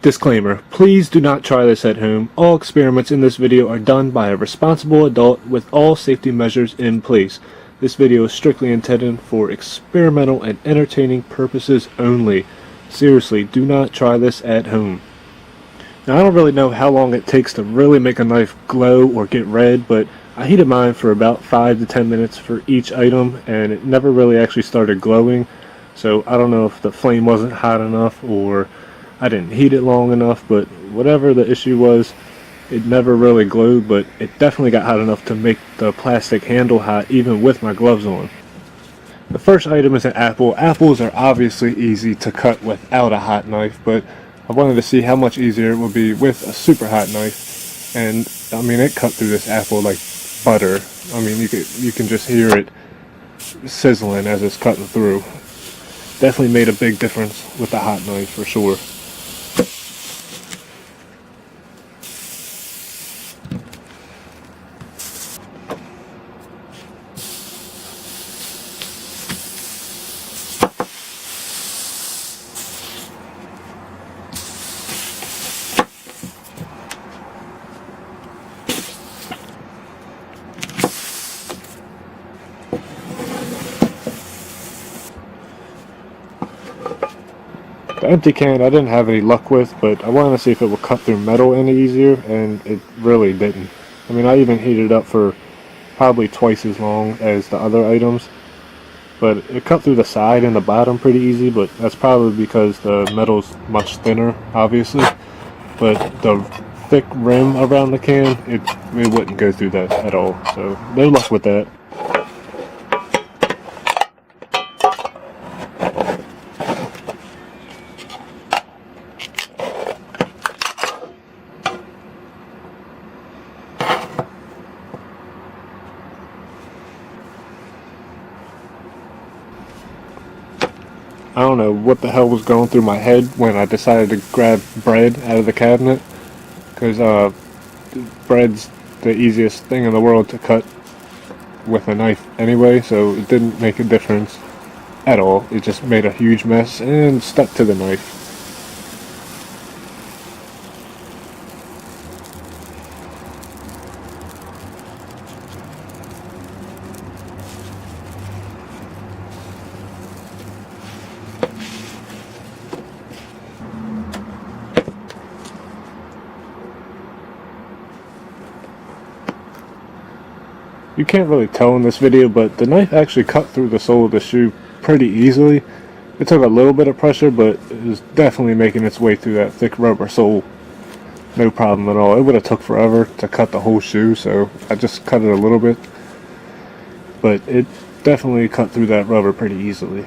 Disclaimer, please do not try this at home. All experiments in this video are done by a responsible adult with all safety measures in place. This video is strictly intended for experimental and entertaining purposes only. Seriously, do not try this at home. Now, I don't really know how long it takes to really make a knife glow or get red, but I heated mine for about 5 to 10 minutes for each item, and it never really actually started glowing. So I don't know if the flame wasn't hot enough or I didn't heat it long enough, but whatever the issue was, it never really glowed, but it definitely got hot enough to make the plastic handle hot even with my gloves on. The first item is an apple. Apples are obviously easy to cut without a hot knife, but I wanted to see how much easier it would be with a super hot knife. And I mean, it cut through this apple like butter. I mean, you can just hear it sizzling as it's cutting through. Definitely made a big difference with the hot knife for sure. The empty can I didn't have any luck with, but I wanted to see if it would cut through metal any easier, and it really didn't. I mean, I even heated it up for probably twice as long as the other items, but it cut through the side and the bottom pretty easy, but that's probably because the metal's much thinner, obviously. But the thick rim around the can, it wouldn't go through that at all, so no luck with that. I don't know what the hell was going through my head when I decided to grab bread out of the cabinet, because bread's the easiest thing in the world to cut with a knife anyway, so it didn't make a difference at all. It just made a huge mess and stuck to the knife. You can't really tell in this video, but the knife actually cut through the sole of the shoe pretty easily. It took a little bit of pressure, but it was definitely making its way through that thick rubber sole. No problem at all. It would have took forever to cut the whole shoe, so I just cut it a little bit. But it definitely cut through that rubber pretty easily.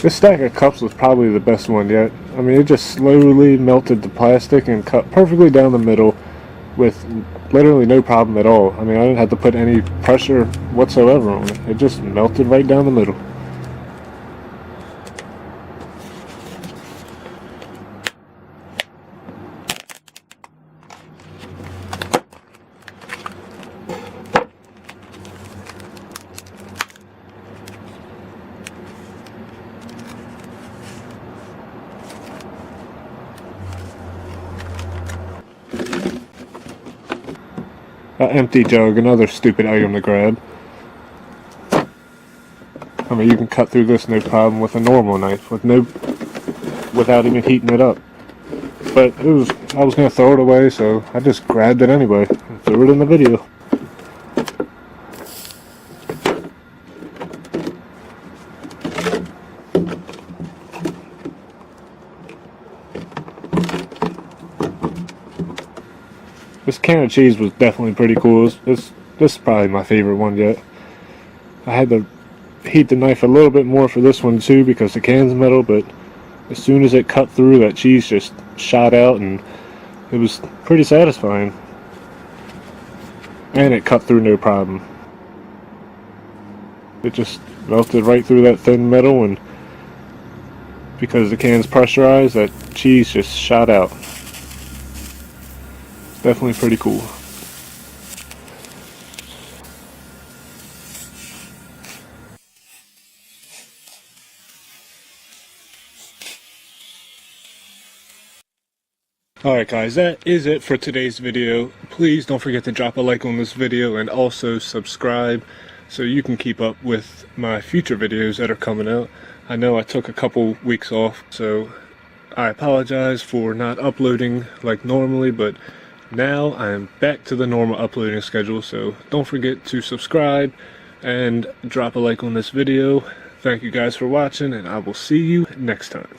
This stack of cups was probably the best one yet. I mean, it just slowly melted the plastic and cut perfectly down the middle with literally no problem at all. I mean, I didn't have to put any pressure whatsoever on it. It just melted right down the middle. An empty jug, another stupid item to grab. I mean, you can cut through this no problem with a normal knife, without even heating it up. But I was gonna throw it away, so I just grabbed it anyway and threw it in the video. This can of cheese was definitely pretty cool. This is probably my favorite one yet. I had to heat the knife a little bit more for this one too because the can's metal, but as soon as it cut through, that cheese just shot out and it was pretty satisfying. And it cut through no problem. It just melted right through that thin metal, and because the can's pressurized, that cheese just shot out. It's definitely pretty cool. Alright guys, that is it for today's video. Please don't forget to drop a like on this video and also subscribe so you can keep up with my future videos that are coming out. I know I took a couple weeks off, so I apologize for not uploading like normally, but now I am back to the normal uploading schedule, so don't forget to subscribe and drop a like on this video. Thank you guys for watching, and I will see you next time.